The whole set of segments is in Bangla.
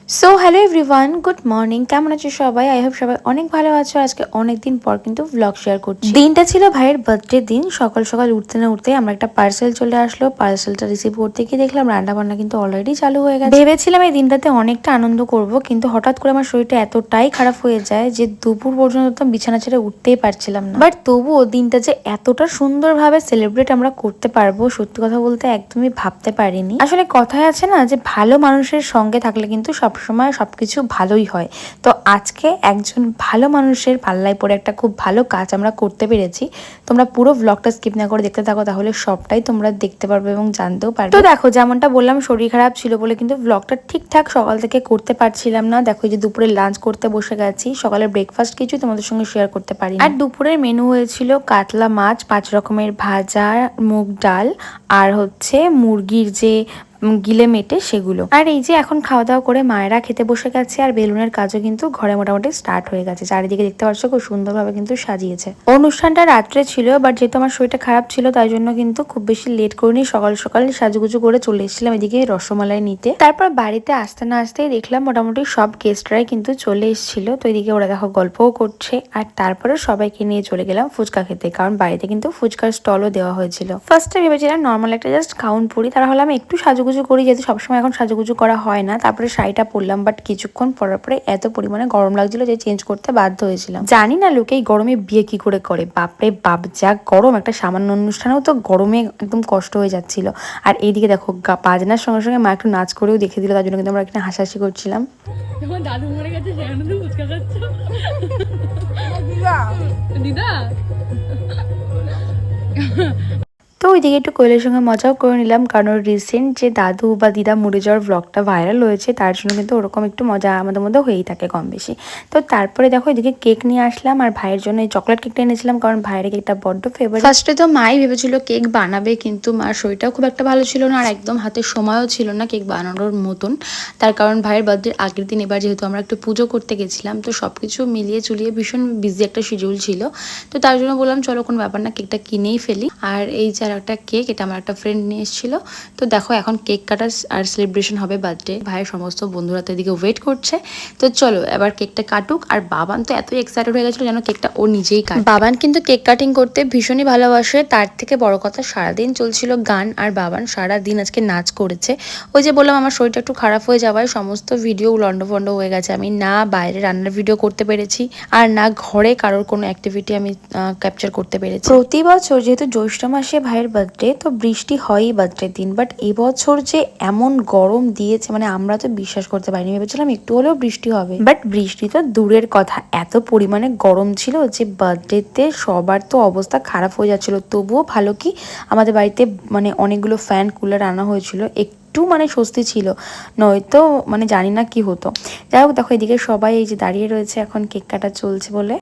So hello everyone, good morning. কেমন আছো সবাই? আই হোপ সবাই অনেক ভালো আছো। আজকে অনেক দিন পর কিন্তু ব্লগ শেয়ার করছি। দিনটা ছিল ভাইয়ের বার্থডে দিন। সকাল সকাল উঠতে না উঠতে আমরা একটা পার্সেল চলে আসলো। পার্সেলটা রিসিভ করতে গিয়ে দেখলাম রান্না বান্না কিন্তু অলরেডি চালু হয়ে গেছে। ভেবেছিলাম এই দিনটাতে অনেকটা আনন্দ করব, কিন্তু হঠাৎ করে আমার শরীরটা এতটাই খারাপ হয়ে যায় যে দুপুর পর্যন্ত তো বিছানা ছেড়ে উঠতেই পারছিলাম না। বাট তবুও দিনটা যে এতটা সুন্দরভাবে সেলিব্রেট আমরা করতে পারবো, সত্যি কথা বলতে একদমই ভাবতে পারিনি। আসলে কথায় আছে না যে ভালো মানুষের সঙ্গে থাকলে কিন্তু সবসময় সবকিছু ভালোই হয়। তো আজকে একজন ভালো মানুষের পাল্লায় পড়ে একটা খুব ভালো কাজ আমরা করতে পেরেছি। তোমরা পুরো ব্লগটা স্কিপ না করে দেখতে থাকো, তাহলে সবটাই তোমরা দেখতে পারবে এবং জানতেও পারবে। তো দেখো, যেমনটা বললাম শরীর খারাপ ছিল বলে কিন্তু ব্লগটা ঠিকঠাক সকাল থেকে করতে পারছিলাম না। দেখো, যে দুপুরে লাঞ্চ করতে বসে গেছি, সকালের ব্রেকফাস্ট কিছু তোমাদের সঙ্গে শেয়ার করতে পারি। আর দুপুরের মেনু হয়েছিল কাতলা মাছ, 5 রকমের ভাজা, মুগ ডাল, আর হচ্ছে মুরগির যে গিলে মেটে সেগুলো। আর এই যে এখন খাওয়া দাওয়া করে মায়েরা খেতে বসে গেছে, আর বেলুনের কাজও কিন্তু ঘরে মোটামুটি স্টার্ট হয়ে গেছে। চারিদিকে দেখতে পাচ্ছ খুব সুন্দরভাবে কিন্তু সাজিয়েছে। অনুষ্ঠানটা রাত্রে ছিল, বাট যেহেতু আমার শরীরটা খারাপ ছিল তাই জন্য কিন্তু খুব বেশি লেট করিনি। সকাল সকাল সাজুগুজু করে চলে এসেছিলাম এদিকে রসমালাই নিতে। তারপর বাড়িতে আসতে না আসতেই দেখলাম মোটামুটি সব গেস্টরাই কিন্তু চলে এসেছিল। তো এদিকে ওরা দেখো গল্পও করছে, আর তারপরে সবাইকে নিয়ে চলে গেলাম ফুচকা খেতে, কারণ বাড়িতে কিন্তু ফুচকার স্টলও দেওয়া হয়েছিল। ফার্স্টে ভেবেছিলাম নর্মাল একটা জাস্ট খাউন পুরি, তারা হলাম একটু সাজুগুজু করি, যেহেতু সবসময় এখন সাজুগুজু করা হয় না। তারপরে শাড়িটা পরলাম, বাট কিছুক্ষণ পরার পরে এত পরিমাণে গরম লাগছিল যে চেঞ্জ করতে বাধ্য হয়েছিলাম। জানি না লোকে এই গরমে বিয়ে কি করে করে। বাপরে বাপ, যা গরম! একটা সামান্য অনুষ্ঠানেও তো গরমে একদম কষ্ট হয়ে যাচ্ছিল। আর এইদিকে দেখো বাজনার সঙ্গে সঙ্গে মা একটু নাচ করেও দেখে দিল, তার জন্য কিন্তু আমরা এখানে হাসাহাসি করছিলাম। দাদু মরে গেছে, ফুচকা খাচ্ছ দিদা। তো ওইদিকে একটু কোয়েলের সঙ্গে মজাও করে নিলাম, কারণ রিসেন্ট যে দাদু বা দিদা মরে যাওয়ার ব্লগটা ভাইরাল হয়েছে, তার জন্য কিন্তু ওরকম একটু মজা আমাদের মধ্যে হয়েই থাকে কম বেশি। তো তারপরে দেখো এদিকে কেক নিয়ে আসলাম, আর ভাইয়ের জন্য এই চকলেট কেকটা এনেছিলাম, কারণ ভাইয়ের কেকটা বড্ড ফেভারিট। ফার্স্টে তো মাই ভেবেছিল কেক বানাবে, কিন্তু মার শরীরটাও খুব একটা ভালো ছিল না, আর একদম হাতে সময়ও ছিল না কেক বানানোর মতন। তার কারণ ভাইয়ের বার্থডের আগের দিন এবার যেহেতু আমরা একটু পুজো করতে গেছিলাম, তো সব কিছু মিলিয়ে চুলিয়ে ভীষণ বিজি একটা শিডিউল ছিল। তো তার জন্য বললাম চলো কোনো ব্যাপার না, কেকটা কিনেই ফেলি। আর এই যে একটা কেক, এটা আমার একটা ফ্রেন্ড নিয়ে এসেছিল। তো দেখো এখন কেক কাটা আর সেলিব্রেশন হবে বার্থডে। ভাইয়ের সমস্ত বন্ধুরা তো এদিকে ওয়েট করছে। তো চলো এবার কেকটা কাটুক। আর বাবান তো এতই এক্সাইটেড হয়ে গেছিলো যেন কেকটা ও নিজেই কাটে। বাবান কিন্তু কেক কাটিং করতে ভীষণই ভালোবাসে। তার থেকে বড় কথা, সারাদিন চলছিল গান, আর বাবান সারাদিন আজকে নাচ করেছে। ওই যে বললাম আমার শরীরটা একটু খারাপ হয়ে যাওয়ায় সমস্ত ভিডিও লন্ডভন্ড হয়ে গেছে। আমি না বাইরে রান্নার ভিডিও করতে পেরেছি, আর না ঘরে কারোর কোনো অ্যাক্টিভিটি আমি ক্যাপচার করতে পেরেছি। প্রতি বছর যেহেতু জ্যৈষ্ঠ মাসে ভাইয়ের বার্থডে, তো বৃষ্টি হয়ই বার্থডে দিন, বাট এবছর যে এমন গরম দিয়েছে মানে আমরা তো বিশ্বাস করতে পারিনি। ভেবেছিলাম একটু হলেও বৃষ্টি হবে, বাট বৃষ্টি তো দূরের কথা, এত পরিমাণে গরম ছিল যে বার্থডেতে সবার তো অবস্থা খারাপ হয়ে যাচ্ছিল। তবুও ভালো কি আমাদের বাড়িতে মানে অনেকগুলো ফ্যান কুলার আনা হয়েছিল, একটু মানে স্বস্তি ছিল, নয়তো মানে জানি না কি হতো। যাই হোক, দেখো এদিকে সবাই এই যে দাঁড়িয়ে রয়েছে, এখন কেক কাটা চলছে বলে।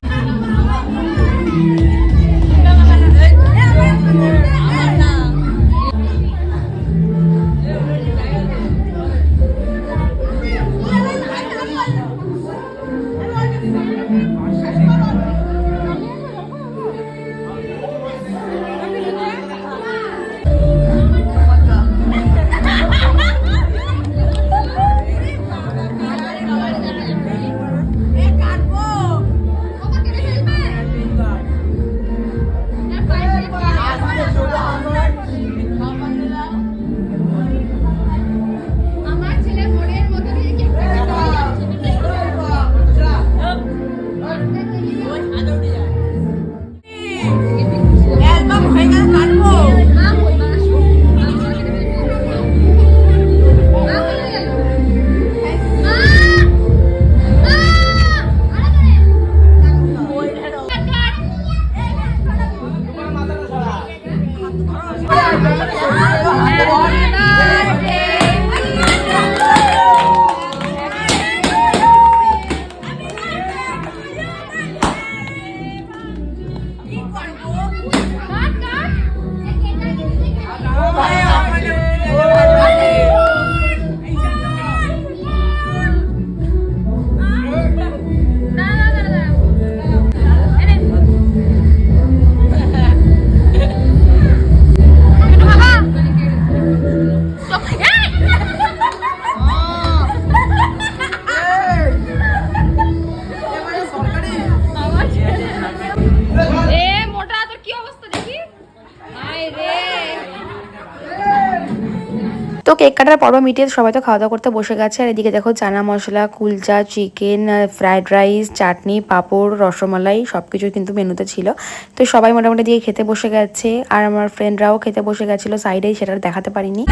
কাটার পর্ব মিটিয়ে সবাই তো খাওয়া দাওয়া করতে বসে গেছে। আর এদিকে দেখো chana masala, kulcha, chicken, fried rice, চাটনি, পাঁপড়, রসমালাই সবকিছু কিন্তু মেনুতে ছিল। তো সবাই মোটামুটি দিয়ে খেতে বসে গেছে, আর আমার ফ্রেন্ডরাও খেতে বসে গেছিলো সাইডেই, সেটা দেখাতে পারিনি।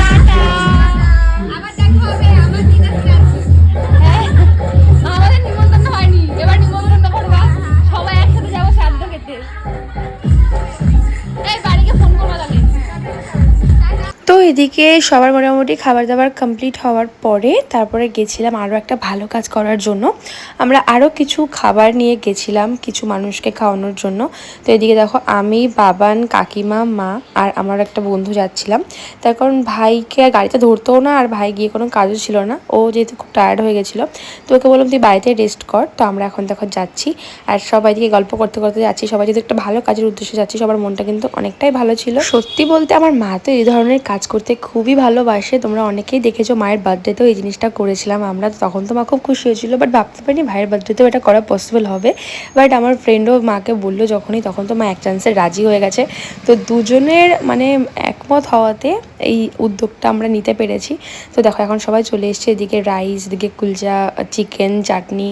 আমাদের নিমন্ত্রণ হয়নি, এবার নিমন্ত্রণ করবা, সবাই একসাথে যাবো শ্রাদ্ধ খেতে। এই বাড়িকে ফোন করবা তাহলে। তো এদিকে সবার মোটামুটি খাবার দাবার কমপ্লিট হওয়ার পরে তারপরে গেছিলাম আরও একটা ভালো কাজ করার জন্য। আমরা আরও কিছু খাবার নিয়ে গেছিলাম কিছু মানুষকে খাওয়ানোর জন্য। তো এদিকে দেখো আমি, বাবান, কাকিমা, মা আর আমার একটা বন্ধু যাচ্ছিলাম। তার কারণ ভাইকে গাড়িতে ধরতেও না, আর ভাই গিয়ে কোনো কাজও ছিল না, ও যেহেতু খুব টায়ার্ড হয়ে গেছিলো। তো ওকে বললাম তুই বাড়িতে রেস্ট কর। তো আমরা এখন দেখো যাচ্ছি, আর সবাই দিকে গল্প করতে করতে যাচ্ছি। সবাই যেহেতু একটা ভালো কাজের উদ্দেশ্যে যাচ্ছি, সবার মনটা কিন্তু অনেকটাই ভালো ছিল। সত্যি বলতে আমার মা তো এই ধরনের কাজ করতে খুবই ভালোবাসে। তোমরা অনেকেই দেখেছো মায়ের বার্থডেতেও এই জিনিসটা করেছিলাম আমরা, তখন তো মা খুব খুশি হয়েছিল, বাট ভাবতে পারিনি ভাইয়ের বার্থডেতেও এটা করা পসিবল হবে। বাট আমার ফ্রেন্ডও মাকে বললো যখনই, তখন তো মা এক চান্সে রাজি হয়ে গেছে। তো দুজনের মানে একমত হওয়াতে এই উদ্যোগটা আমরা নিতে পেরেছি। তো দেখো এখন সবাই চলে এসছে, এদিকে রাইস, এদিকে কুলচা, চিকেন, চাটনি,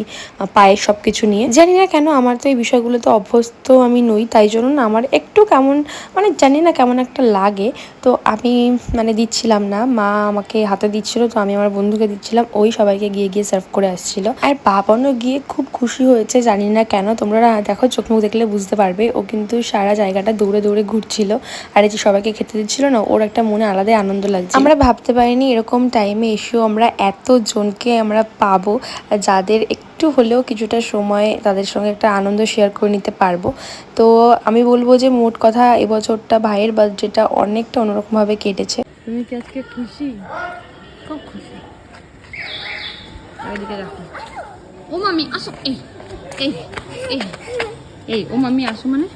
পায়েস সব কিছু নিয়ে। জানি না কেন আমার তো এই বিষয়গুলো তো অভ্যস্ত আমি নই, তাই জন্য না আমার একটু কেমন মানে জানি না কেমন একটা লাগে। তো আমি মানে দিচ্ছিলাম না, মা আমাকে হাতে দিচ্ছিল, তো আমি আমার বন্ধুকে দিচ্ছিলাম, ওই সবাইকে গিয়ে গিয়ে সার্ভ করে আসছিল। আর বাবানও গিয়ে খুব খুশি হয়েছে, জানি না কেন, তোমরা দেখো চোখ মুখ দেখলে বুঝতে পারবে। ও কিন্তু সারা জায়গাটা দৌড়ে দৌড়ে ঘুরছিল, আর এই যে সবাইকে খেতে দিচ্ছিল না, ওর একটা মনে আলাদাই আনন্দ লাগছে। আমরা ভাবতে পারিনি এরকম টাইমে এসেও আমরা এতজনকে আমরা পাবো, যাদের একটু হলেও কিছুটা সময় তাদের সঙ্গে একটা আনন্দ শেয়ার করে নিতে পারবো। তো আমি বলবো যে মোট কথা এবছরটা ভাইয়ের বার্থডেটা অনেকটা অন্যরকমভাবে কেটেছে। তুমি কি আজকে খুশি? খুব খুশি। এদিকে রাখো। ও মামি আসো, এই এই এই এই ও মামি আসো মানে।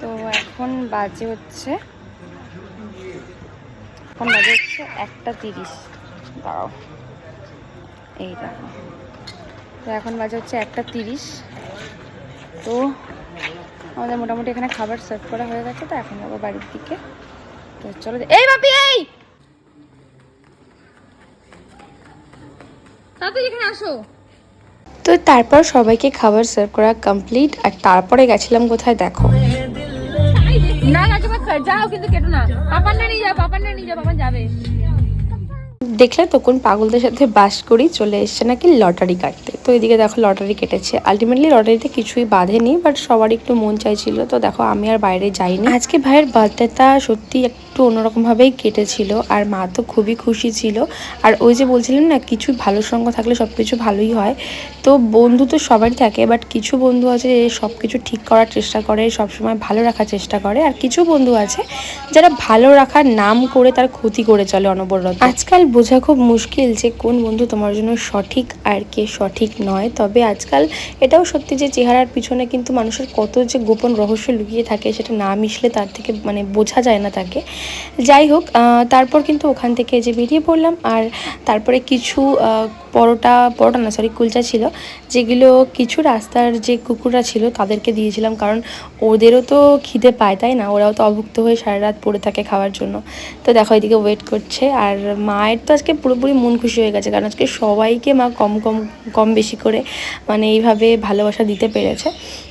তো এখন বাজে হচ্ছে 1:30। দাঁড়াও, এই দেখো, তো এখন বাজে হচ্ছে 1:30। তো আমাদের মোটামুটি এখানে খাবার সার্ভ করা হয়ে গেছে, তো এখন যাবো বাড়ির দিকে। তো চলো, এই বাপি এই তাড়াতাড়ি এখানে আসো। তো তারপর সবাইকে খাবার সার্ভ করা কমপ্লিট, আর তারপরে গেছিলাম কোথায় দেখো। না না তুমি যাও, কিন্তু কেটো না। পাপান না নিয়ে যাও, পাপান না নিয়ে যাও, পাপান যাবে। দেখলে তো কোন পাগলদের সাথে বাস করি, চলে এসছে নাকি লটারি কাটতে। তো এদিকে দেখো লটারি কেটেছে, আলটিমেটলি লটারিতে কিছুই বাঁধেনি, বাট সবারই একটু মন চাইছিল। তো দেখো আমি আর বাইরে যাইনি। আজকে ভাইয়ের বার্থডেটা সত্যি একটু অন্যরকমভাবেই কেটেছিল, আর মা তো খুবই খুশি ছিল। আর ওই যে বলছিলাম না, কিছু ভালো সঙ্গ থাকলে সব কিছু ভালোই হয়। তো বন্ধু তো সবারই থাকে, বাট কিছু বন্ধু আছে যে সব কিছু ঠিক করার চেষ্টা করে, সবসময় ভালো রাখার চেষ্টা করে, আর কিছু বন্ধু আছে যারা ভালো রাখার নাম করে তার ক্ষতি করে চলে অনবরত। আজকাল বোঝা খুব মুশকিল যে কোন বন্ধু তোমার জন্য সঠিক আর কে সঠিক নয়। তবে আজকাল এটাও সত্যি যে চেহারার পিছনে কিন্তু মানুষের কত যে গোপন রহস্য লুকিয়ে থাকে, সেটা না মিশলে তার থেকে মানে বোঝা যায় না তাকে। যাই হোক, তারপর কিন্তু ওখান থেকে যে বেরিয়ে পড়লাম, আর তারপরে কিছু পরোটা না সরি কুলচা ছিল, যেগুলো কিছু রাস্তার যে কুকুররা ছিল তাদেরকে দিয়েছিলাম, কারণ ওদেরও তো খিদে পায়, তাই না? ওরাও তো অভুক্ত হয়ে সারা রাত পড়ে থাকে খাওয়ার জন্য। তো দেখো এদিকে ওয়েট করছে, আর মায়ের তো আজকে পুরোপুরি মন খুশি হয়ে গেছে, কারণ আজকে সবাইকে মা কম বেশি করে মানে এইভাবে ভালোবাসা দিতে পেরেছে।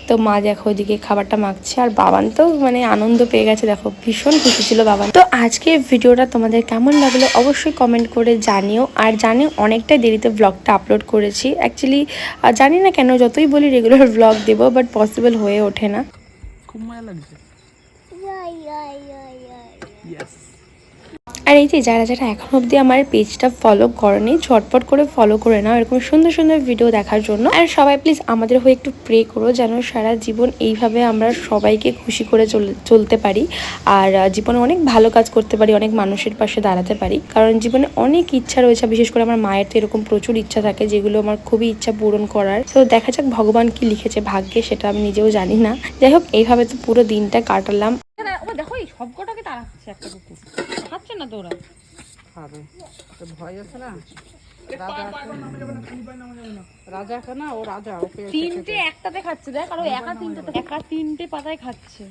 তো মা দেখো ওইদিকে খাবারটা মাখছে, আর বাবান তো মানে আনন্দ পেয়ে গেছে, দেখো ভীষণ খুশি ছিল বাবান। তো আজকে ভিডিওটা তোমাদের কেমন লাগলো অবশ্যই কমেন্ট করে জানিও। আর জানিও অনেকটাই দেরিতে ব্লগটা আপলোড করেছি, অ্যাকচুয়ালি জানি না কেন যতই বলি রেগুলার ব্লগ দেবো, বাট পসিবল হয়ে ওঠে না। খুব মজা লাগছে। আর এই যে যারা যারা এখন অবধি আমার পেজটা ফলো করনি, ঝটপট করে ফলো করে নাও এরকম সুন্দর সুন্দর ভিডিও দেখার জন্য। আর সবাই প্লিজ আমাদের হয়ে একটু প্রে করো, যেন সারা জীবন এইভাবে আমরা সবাইকে খুশি করে চলতে পারি, আর জীবনে অনেক ভালো কাজ করতে পারি, অনেক মানুষের পাশে দাঁড়াতে পারি। কারণ জীবনে অনেক ইচ্ছা রয়েছে, বিশেষ করে আমার মায়ের তো এরকম প্রচুর ইচ্ছা থাকে, যেগুলো আমার খুবই ইচ্ছা পূরণ করার। তো দেখা যাক ভগবান কি লিখেছে ভাগ্যে, সেটা আমি নিজেও জানি না। যাই হোক, এইভাবে তো পুরো দিনটা কাটালাম। ও দেখো এই সব কটাকে তাড়াচ্ছে একটা কুকুর, খাচ্ছে না তো ওরা। খাবে, ভয় আছে না, রাজা আছে না, ও রাজা, ওকে তিনটে একটাতে খাচ্ছে, দেখ, আর ও একা তিনটে পাতায় খাচ্ছে।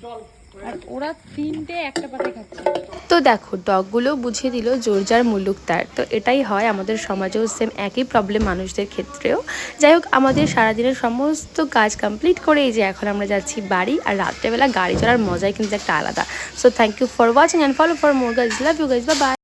আর ওরা তিনটে একটা পাতে খাচ্ছে। তো দেখো ডগগুলো বুঝিয়ে দিল জোর যার মুলুক তার। তো এটাই হয় আমাদের সমাজেও, সেম একই প্রবলেম মানুষদের ক্ষেত্রেও। যাই হোক, আমাদের সারাদিনের সমস্ত কাজ কমপ্লিট করে এই যে এখন আমরা যাচ্ছি বাড়ি। আর রাত্রেবেলা গাড়ি চড়ার মজাই কিন্তু একটা আলাদা। So thank you for watching and follow for more guys, love you guys, bye by.